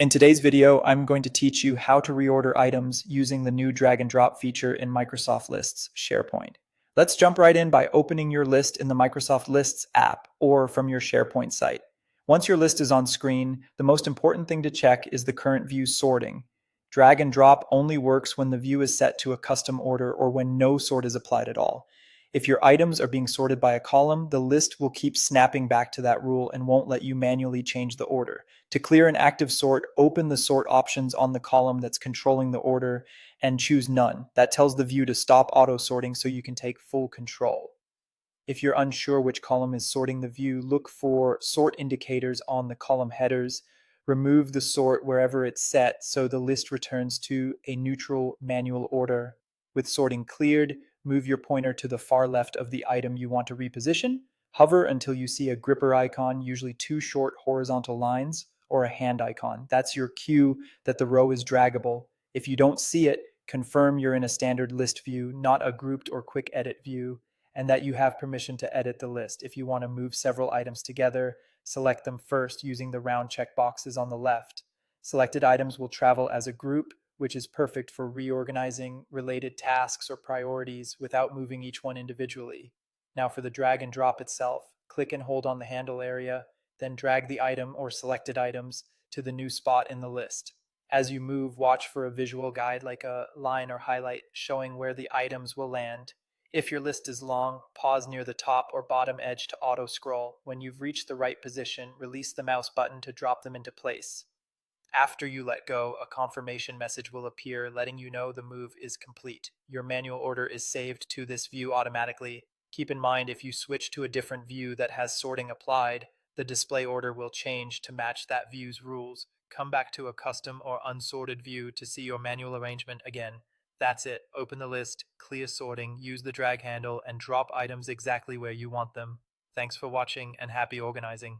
In today's video, I'm going to teach you how to reorder items using the new drag and drop feature in Microsoft Lists SharePoint. Let's jump right in by opening your list in the Microsoft Lists app or from your SharePoint site. Once your list is on screen, the most important thing to check is the current view sorting. Drag and drop only works when the view is set to a custom order or when no sort is applied at all. If your items are being sorted by a column, the list will keep snapping back to that rule and won't let you manually change the order. To clear an active sort, open the sort options on the column that's controlling the order and choose none. That tells the view to stop auto sorting so you can take full control. If you're unsure which column is sorting the view, look for sort indicators on the column headers. Remove the sort wherever it's set so the list returns to a neutral manual order. With sorting cleared, move your pointer to the far left of the item you want to reposition. Hover until you see a gripper icon, usually two short horizontal lines, or a hand icon. That's your cue that the row is draggable. If you don't see it, confirm you're in a standard list view, not a grouped or quick edit view, and that you have permission to edit the list. If you want to move several items together, select them first using the round check boxes on the left. Selected items will travel as a group, which is perfect for reorganizing related tasks or priorities without moving each one individually. Now for the drag and drop itself, click and hold on the handle area, then drag the item or selected items to the new spot in the list. As you move, watch for a visual guide like a line or highlight showing where the items will land. If your list is long, pause near the top or bottom edge to auto scroll. When you've reached the right position, release the mouse button to drop them into place. After you let go, a confirmation message will appear letting you know the move is complete. Your manual order is saved to this view automatically. Keep in mind if you switch to a different view that has sorting applied, the display order will change to match that view's rules. Come back to a custom or unsorted view to see your manual arrangement again. That's it. Open the list, clear sorting, use the drag handle, and drop items exactly where you want them. Thanks for watching and happy organizing.